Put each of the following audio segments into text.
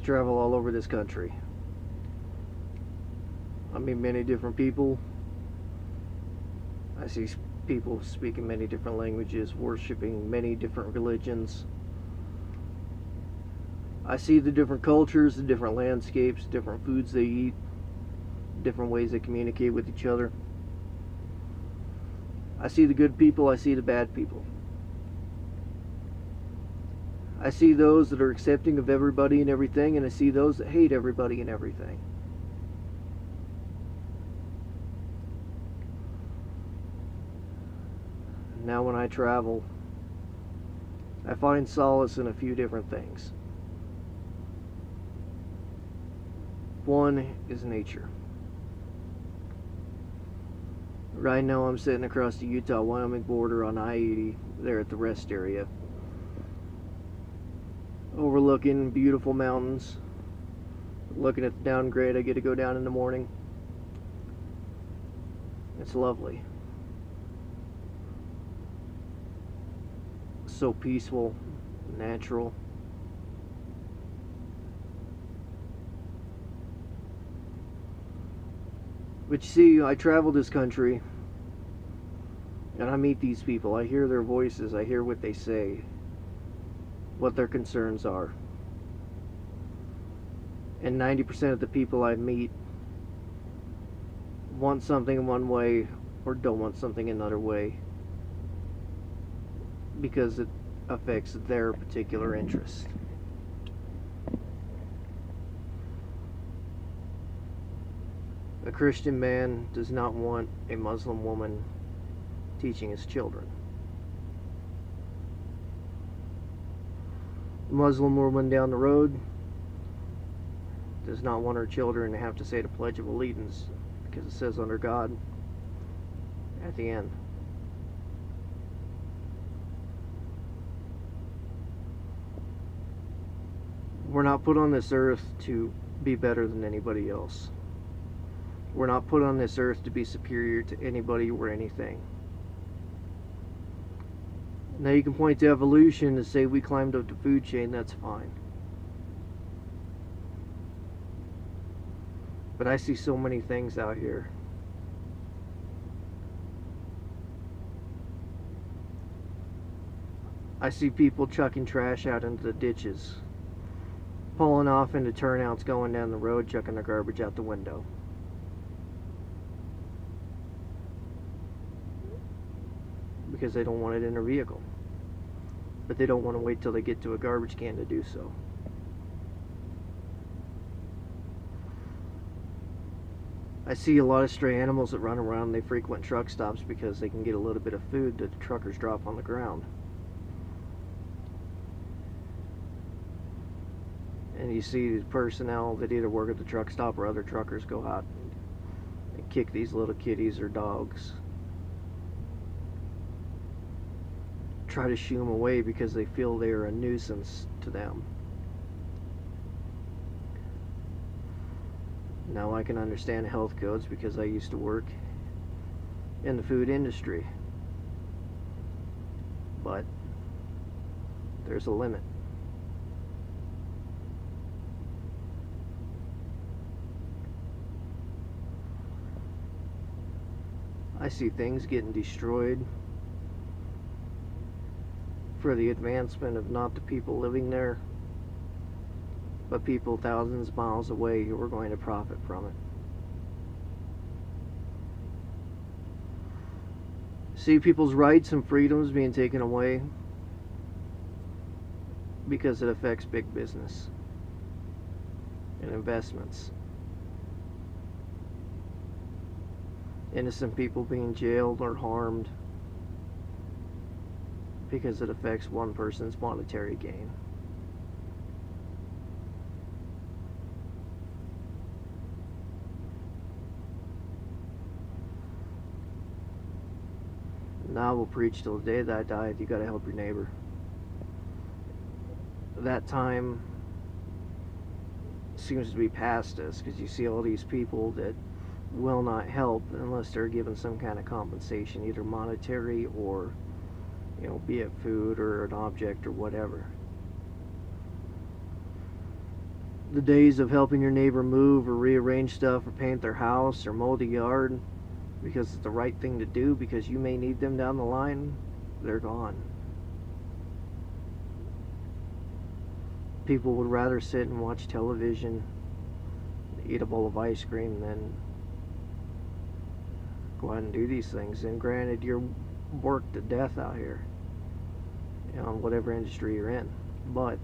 travel all over this country. I meet many different people. I see people speaking many different languages, worshiping many different religions. I see the different cultures, the different landscapes, different foods they eat, different ways they communicate with each other. I see the good people, I see the bad people. I see those that are accepting of everybody and everything, and I see those that hate everybody and everything. Now when I travel, I find solace in a few different things. One is nature. Right now I'm sitting across the Utah-Wyoming border on I-80 there at the rest area, overlooking beautiful mountains, looking at the downgrade I get to go down in the morning. It's lovely. So peaceful, natural. But you see, I travel this country and I meet these people. I hear their voices, I hear what they say, what their concerns are. And 90% of the people I meet want something in one way or don't want something another way, because it affects their particular interest. A Christian man does not want a Muslim woman teaching his children. A Muslim woman down the road does not want her children to have to say the Pledge of Allegiance, because it says under God at the end. We're not put on this earth to be better than anybody else. We're not put on this earth to be superior to anybody or anything. Now you can point to evolution and say we climbed up the food chain, that's fine. But I see so many things out here. I see people chucking trash out into the ditches, pulling off into turnouts, going down the road, chucking their garbage out the window. Because they don't want it in their vehicle. But they don't want to wait till they get to a garbage can to do so. I see a lot of stray animals that run around. They frequent truck stops because they can get a little bit of food that the truckers drop on the ground. And you see the personnel that either work at the truck stop or other truckers go out and kick these little kitties or dogs. Try to shoo them away because they feel they are a nuisance to them. Now I can understand health codes because I used to work in the food industry. But there's a limit. I see things getting destroyed for the advancement of not the people living there, but people thousands of miles away who are going to profit from it. See people's rights and freedoms being taken away because it affects big business and investments. Innocent people being jailed or harmed because it affects one person's monetary gain. Now I will preach till the day that I die. You gotta help your neighbor. That time seems to be past us, because you see all these people that will not help unless they're given some kind of compensation, either monetary or, you know, be it food or an object or whatever. The days of helping your neighbor move or rearrange stuff or paint their house or mow the yard because it's the right thing to do because you may need them down the line, they're gone. People would rather sit and watch television, eat a bowl of ice cream than go out and do these things. And granted, you're worked to death out here, whatever industry you're in. But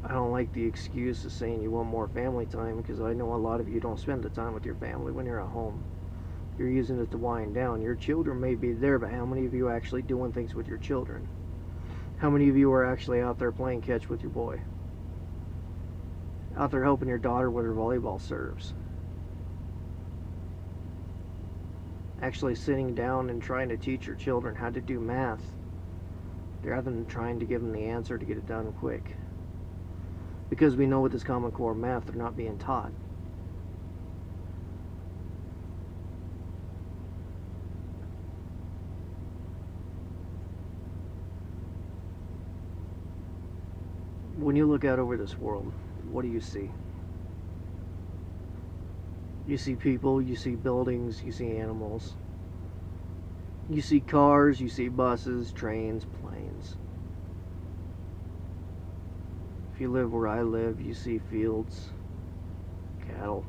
I don't like the excuse of saying you want more family time, because I know a lot of you don't spend the time with your family when you're at home. You're using it to wind down. Your children may be there, but how many of you are actually doing things with your children? How many of you are actually out there playing catch with your boy? Out there helping your daughter with her volleyball serves? Actually sitting down and trying to teach your children how to do math rather than trying to give them the answer to get it done quick. Because we know with this Common Core math, they're not being taught. When you look out over this world, what do you see? You see people, you see buildings, you see animals. You see cars, you see buses, trains, planes. If you live where I live, you see fields, cattle.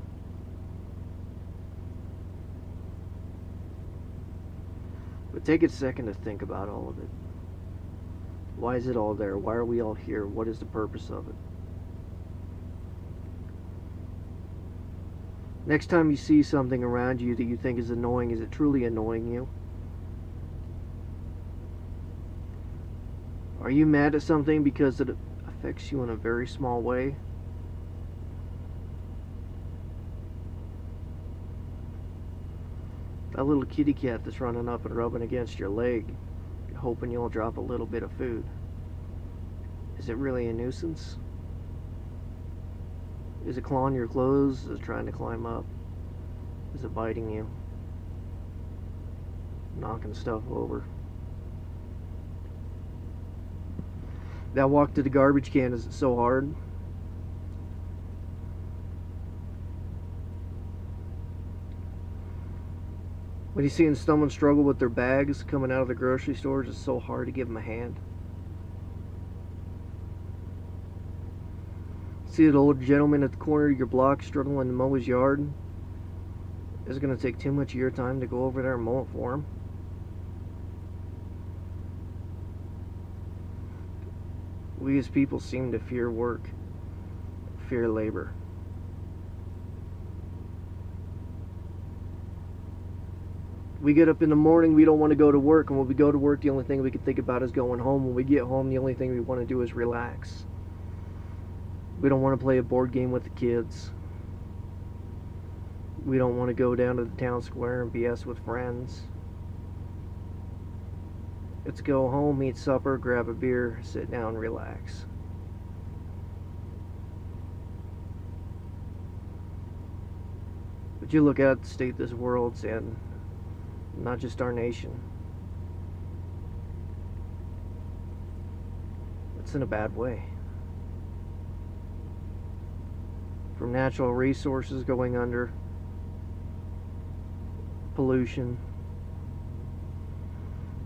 But take a second to think about all of it. Why is it all there? Why are we all here? What is the purpose of it? Next time you see something around you that you think is annoying, is it truly annoying you? Are you mad at something because it affects you in a very small way? That little kitty cat that's running up and rubbing against your leg, hoping you'll drop a little bit of food. Is it really a nuisance? Is it clawing your clothes? Is it trying to climb up? Is it biting you? Knocking stuff over? That walk to the garbage can, is it so hard? When you see someone struggle with their bags coming out of the grocery stores, it's so hard to give them a hand. See that old gentleman at the corner of your block struggling to mow his yard? Is it going to take too much of your time to go over there and mow it for him? We as people seem to fear work, fear labor. We get up in the morning, we don't want to go to work, and when we go to work, the only thing we can think about is going home. When we get home, the only thing we want to do is relax. We don't want to play a board game with the kids. We don't want to go down to the town square and BS with friends. Let's go home, eat supper, grab a beer, sit down, relax. But you look at the state this world's in, not just our nation. It's in a bad way. From natural resources going under, pollution,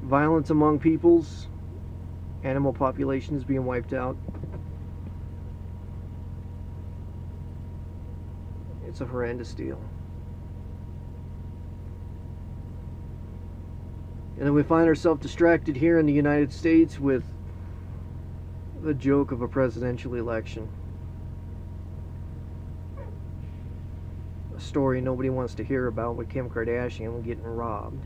violence among peoples, animal populations being wiped out. It's a horrendous deal. And then we find ourselves distracted here in the United States with the joke of a presidential election. A story nobody wants to hear about, with Kim Kardashian getting robbed.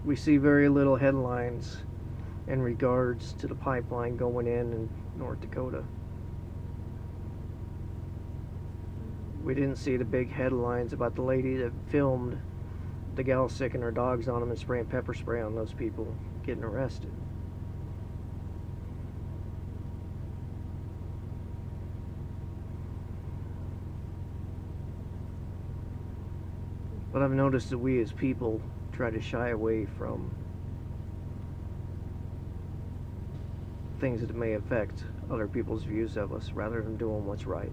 We see very little headlines in regards to the pipeline going in North Dakota. We didn't see the big headlines about the lady that filmed the gal sicking her dogs on them and spraying pepper spray on those people getting arrested. But I've noticed that we as people try to shy away from things that may affect other people's views of us rather than doing what's right.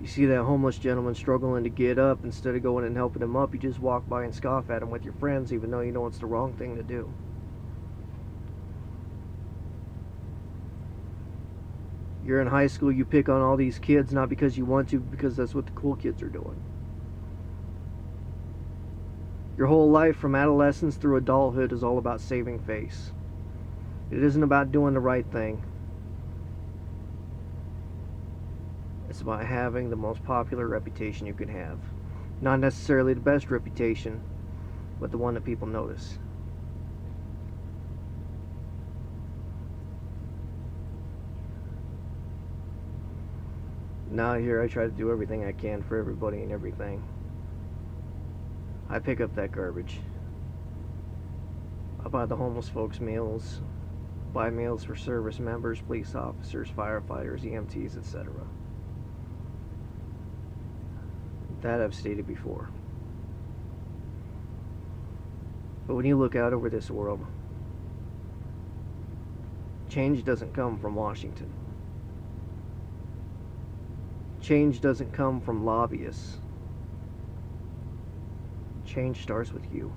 You see that homeless gentleman struggling to get up, instead of going and helping him up, you just walk by and scoff at him with your friends, even though you know it's the wrong thing to do. You're in high school, you pick on all these kids, not because you want to, because that's what the cool kids are doing. Your whole life from adolescence through adulthood is all about saving face. It isn't about doing the right thing. It's about having the most popular reputation you can have. Not necessarily the best reputation, but the one that people notice. Now here I try to do everything I can for everybody and everything. I pick up that garbage. I buy the homeless folks meals, buy meals for service members, police officers, firefighters, EMTs, etc. That I've stated before. But when you look out over this world, change doesn't come from Washington. Change doesn't come from lobbyists. Change starts with you.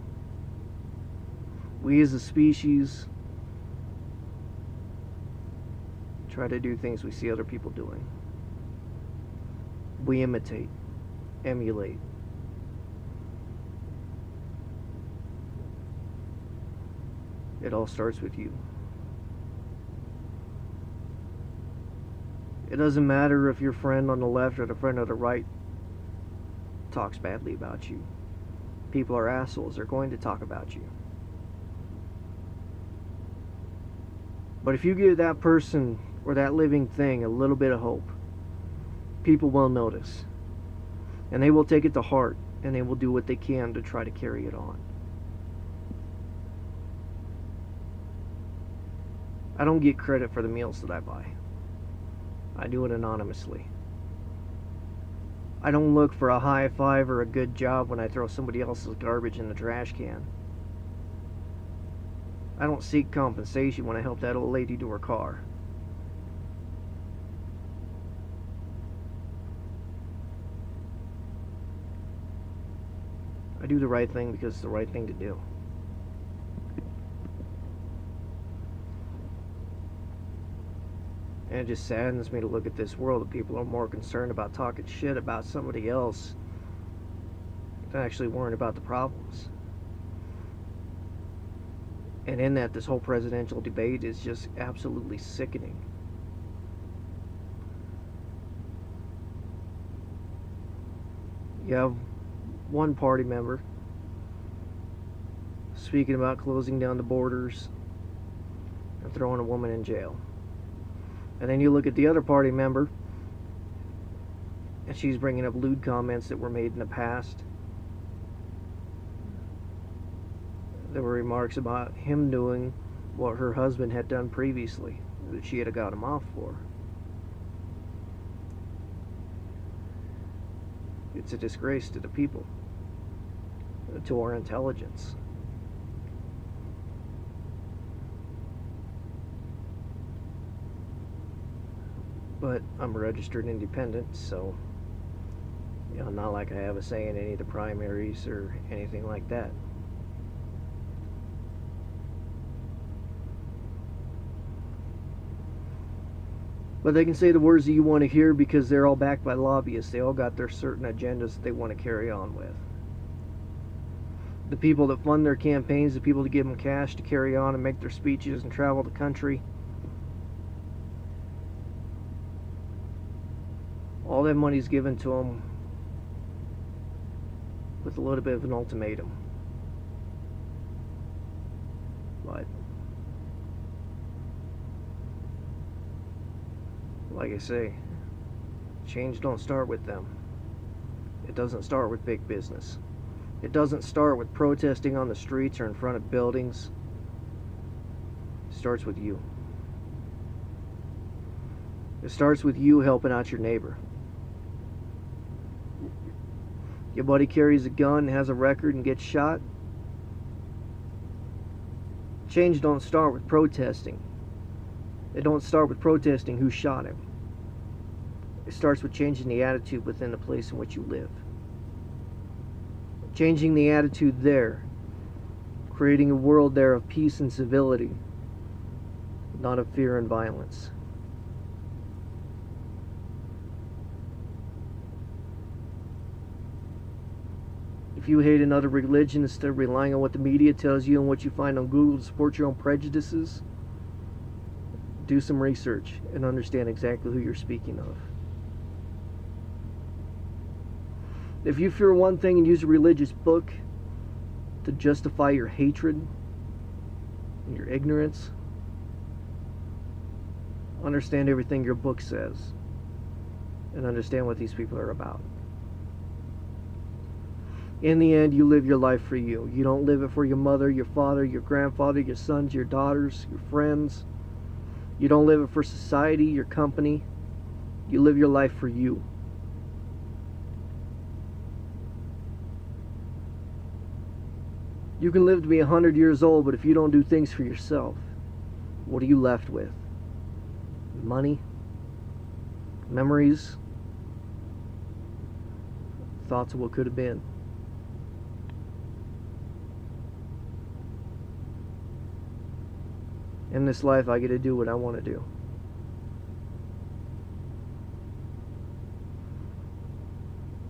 We as a species try to do things we see other people doing. We imitate, emulate. It all starts with you. It doesn't matter if your friend on the left or the friend on the right talks badly about you. People are assholes. They're going to talk about you. But if you give that person or that living thing a little bit of hope, people will notice. And they will take it to heart, and they will do what they can to try to carry it on. I don't get credit for the meals that I buy. I do it anonymously. I don't look for a high five or a good job when I throw somebody else's garbage in the trash can. I don't seek compensation when I help that old lady to her car. I do the right thing because it's the right thing to do. And it just saddens me to look at this world that people are more concerned about talking shit about somebody else than actually worrying about the problems. And in that, this whole presidential debate is just absolutely sickening. You have one party member speaking about closing down the borders and throwing a woman in jail. And then you look at the other party member, and she's bringing up lewd comments that were made in the past. There were remarks about him doing what her husband had done previously, that she had got him off for. It's a disgrace to the people, to our intelligence. But I'm a registered independent, so not like I have a say in any of the primaries or anything like that. But they can say the words that you want to hear because they're all backed by lobbyists. They all got their certain agendas that they want to carry on with. The people that fund their campaigns, the people that give them cash to carry on and make their speeches and travel the country, all that money's given to them with a little bit of an ultimatum. But like I say, change don't start with them. It doesn't start with big business. It doesn't start with protesting on the streets or in front of buildings. It starts with you. It starts with you helping out your neighbor. Your buddy carries a gun, has a record, and gets shot. Change don't start with protesting. It don't start with protesting who shot him. It starts with changing the attitude within the place in which you live. Changing the attitude there. Creating a world there of peace and civility, not of fear and violence. If you hate another religion instead of relying on what the media tells you and what you find on Google to support your own prejudices, do some research and understand exactly who you're speaking of. If you fear one thing and use a religious book to justify your hatred and your ignorance, understand everything your book says and understand what these people are about. In the end, you live your life for you. You don't live it for your mother, your father, your grandfather, your sons, your daughters, your friends. You don't live it for society, your company. You live your life for you. You can live to be 100 years old, but if you don't do things for yourself, what are you left with? Money? Memories? Thoughts of what could have been? In this life, I get to do what I want to do.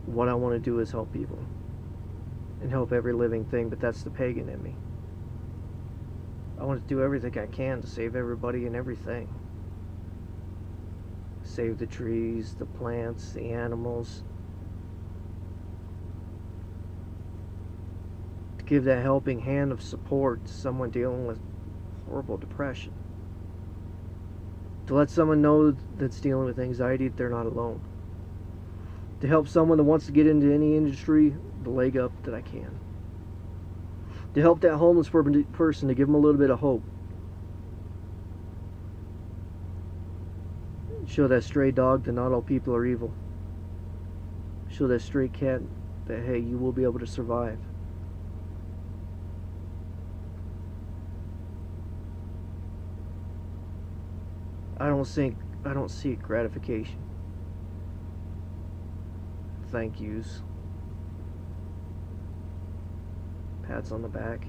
What I want to do is help people. And help every living thing, but that's the pagan in me. I want to do everything I can to save everybody and everything. Save the trees, the plants, the animals. To give that helping hand of support to someone dealing with horrible depression. To let someone know that's dealing with anxiety that they're not alone. To help someone that wants to get into any industry the leg up that I can. To help that homeless person, to give them a little bit of hope. Show that stray dog that not all people are evil. Show that stray cat that, hey, you will be able to survive. I don't seek gratification. Thank yous. Pats on the back.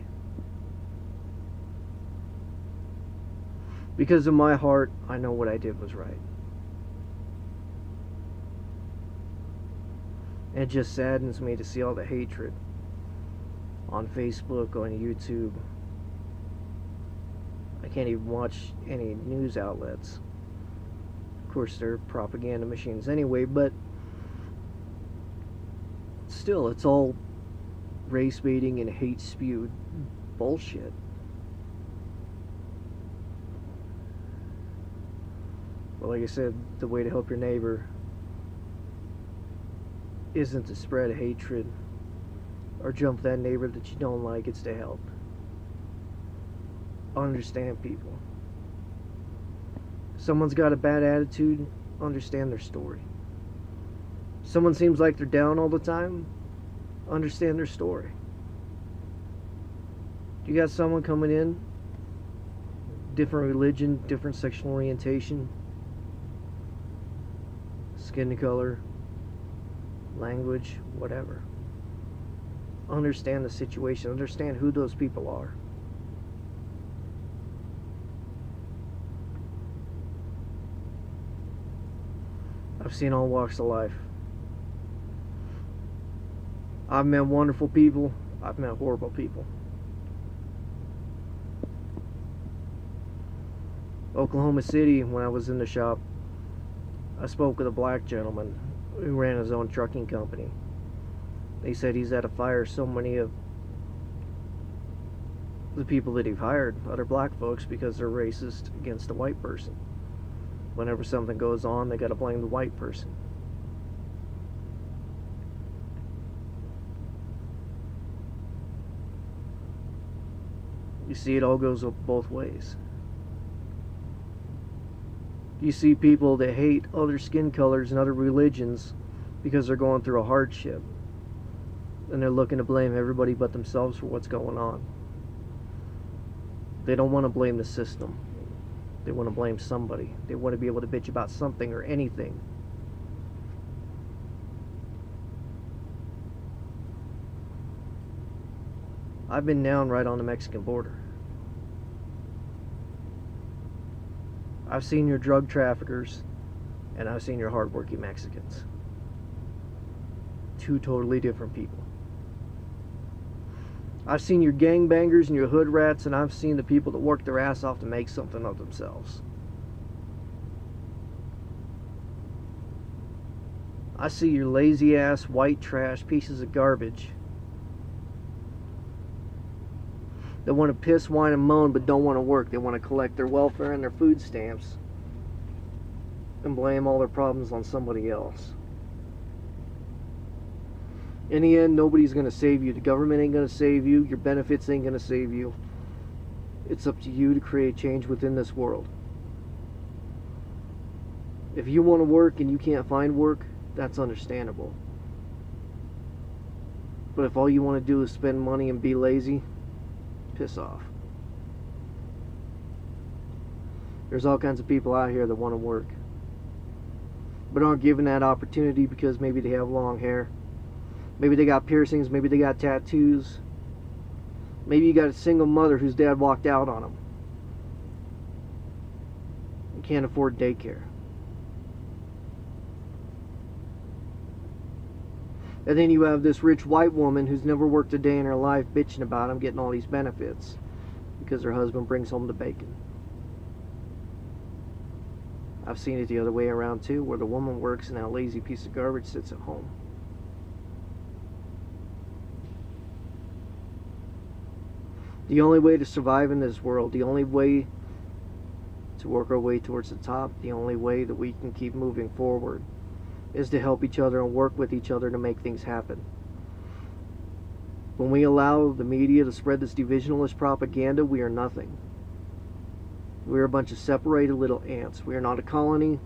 Because in my heart, I know what I did was right. It just saddens me to see all the hatred on Facebook, on YouTube. I can't even watch any news outlets. Of course, they're propaganda machines anyway, but still, it's all race baiting and hate spewed bullshit. Well, like I said, the way to help your neighbor isn't to spread hatred or jump that neighbor that you don't like. It's to help. Understand people. Someone's got a bad attitude, understand their story. Someone seems like they're down all the time, understand their story. You got someone coming in, different religion, different sexual orientation, skin color, language, whatever. Understand the situation, understand who those people are. I've seen all walks of life. I've met wonderful people. I've met horrible people. Oklahoma City, when I was in the shop, I spoke with a black gentleman who ran his own trucking company. He said he's had to fire so many of the people that he've hired, other black folks, because they're racist against the white person. Whenever something goes on, they gotta blame the white person. You see, it all goes both ways. You see people that hate other skin colors and other religions because they're going through a hardship. And they're looking to blame everybody but themselves for what's going on. They don't want to blame the system. They want to blame somebody. They want to be able to bitch about something or anything. I've been down right on the Mexican border. I've seen your drug traffickers, and I've seen your hardworking Mexicans. Two totally different people. I've seen your gangbangers and your hood rats, and I've seen the people that work their ass off to make something of themselves. I see your lazy ass white trash pieces of garbage that want to piss, whine, and moan but don't want to work. They want to collect their welfare and their food stamps and blame all their problems on somebody else. In the end, nobody's going to save you. The government ain't going to save you. Your benefits ain't going to save you. It's up to you to create change within this world. If you want to work and you can't find work, that's understandable. But if all you want to do is spend money and be lazy, piss off. There's all kinds of people out here that want to work, but aren't given that opportunity because maybe they have long hair. Maybe they got piercings, maybe they got tattoos. Maybe you got a single mother whose dad walked out on them and can't afford daycare. And then you have this rich white woman who's never worked a day in her life bitching about them getting all these benefits because her husband brings home the bacon. I've seen it the other way around too, where the woman works and that lazy piece of garbage sits at home. The only way to survive in this world, the only way to work our way towards the top, the only way that we can keep moving forward is to help each other and work with each other to make things happen. When we allow the media to spread this divisionalist propaganda, we are nothing. We're a bunch of separated little ants. We are not a colony.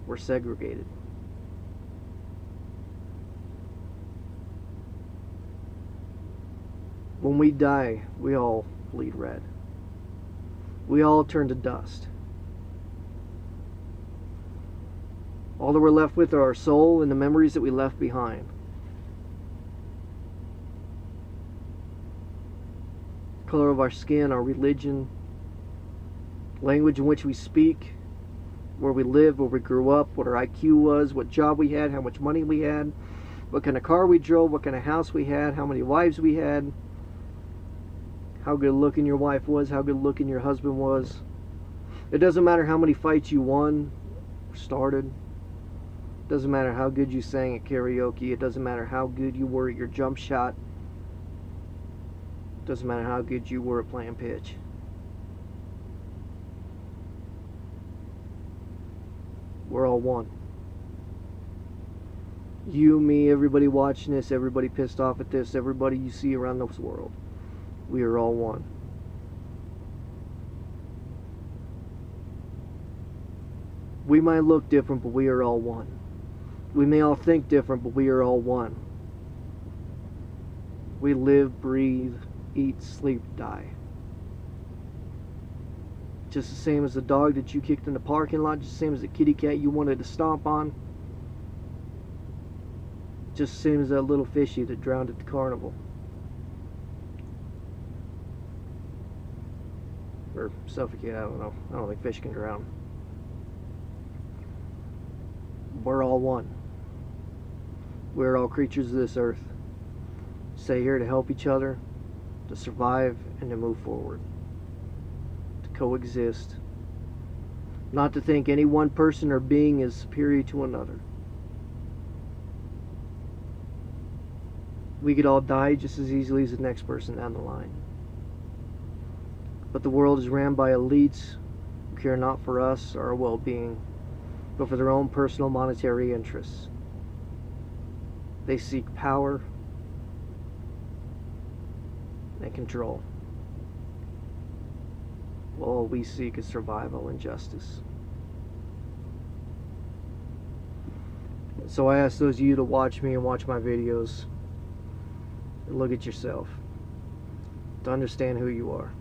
We're segregated. When we die, we all bleed red. We all turn to dust. All that we're left with are our soul and the memories that we left behind. Color of our skin, our religion, language in which we speak, where we live, where we grew up, what our IQ was, what job we had, how much money we had, what kind of car we drove, what kind of house we had, how many wives we had, how good looking your wife was, how good looking your husband was. It doesn't matter how many fights you won or started. Doesn't matter how good you sang at karaoke. It doesn't matter how good you were at your jump shot. Doesn't matter how good you were at playing pitch. We're all one. You, me, everybody watching this, everybody pissed off at this, everybody you see around this world. We are all one. We might look different, but we are all one. We may all think different, but we are all one. We live, breathe, eat, sleep, die. Just the same as the dog that you kicked in the parking lot, just the same as the kitty cat you wanted to stomp on. Just the same as that little fishy that drowned at the carnival. Or suffocate, I don't know. I don't think fish can drown. We're all one. We're all creatures of this earth. Stay here to help each other, to survive, and to move forward. To coexist. Not to think any one person or being is superior to another. We could all die just as easily as the next person down the line. But the world is ran by elites who care not for us or our well-being, but for their own personal monetary interests. They seek power and control. Well, all we seek is survival and justice. So I ask those of you to watch me and watch my videos, look at yourself. to understand who you are,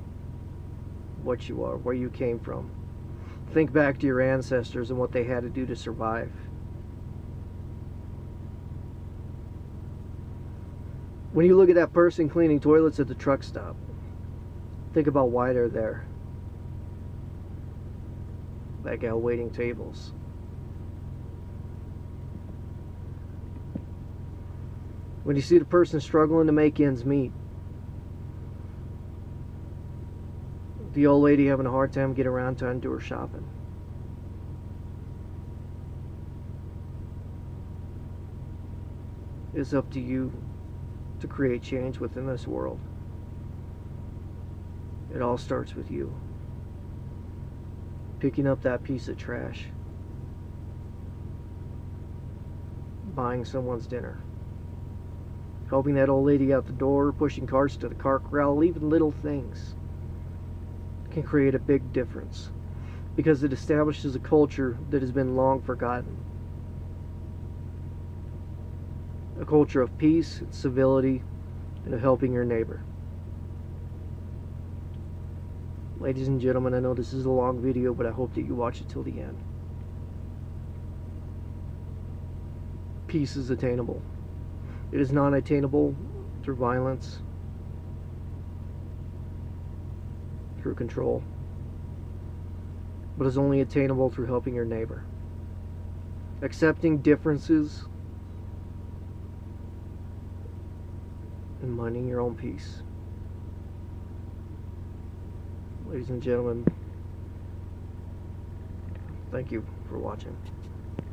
what you are, where you came from. Think back to your ancestors and what they had to do to survive. When you look at that person cleaning toilets at the truck stop, think about why they're there. That gal waiting tables. When you see the person struggling to make ends meet, the old lady having a hard time getting around time to do her shopping. It's up to you to create change within this world. It all starts with you. Picking up that piece of trash. Buying someone's dinner. Helping that old lady out the door, pushing carts to the car corral, even little things can create a big difference because it establishes a culture that has been long forgotten. A culture of peace, civility, and of helping your neighbor. Ladies and gentlemen, I know this is a long video, but I hope that you watch it till the end. Peace is attainable. It is not attainable through violence, through control, but is only attainable through helping your neighbor. Accepting differences and minding your own peace. Ladies and gentlemen, thank you for watching.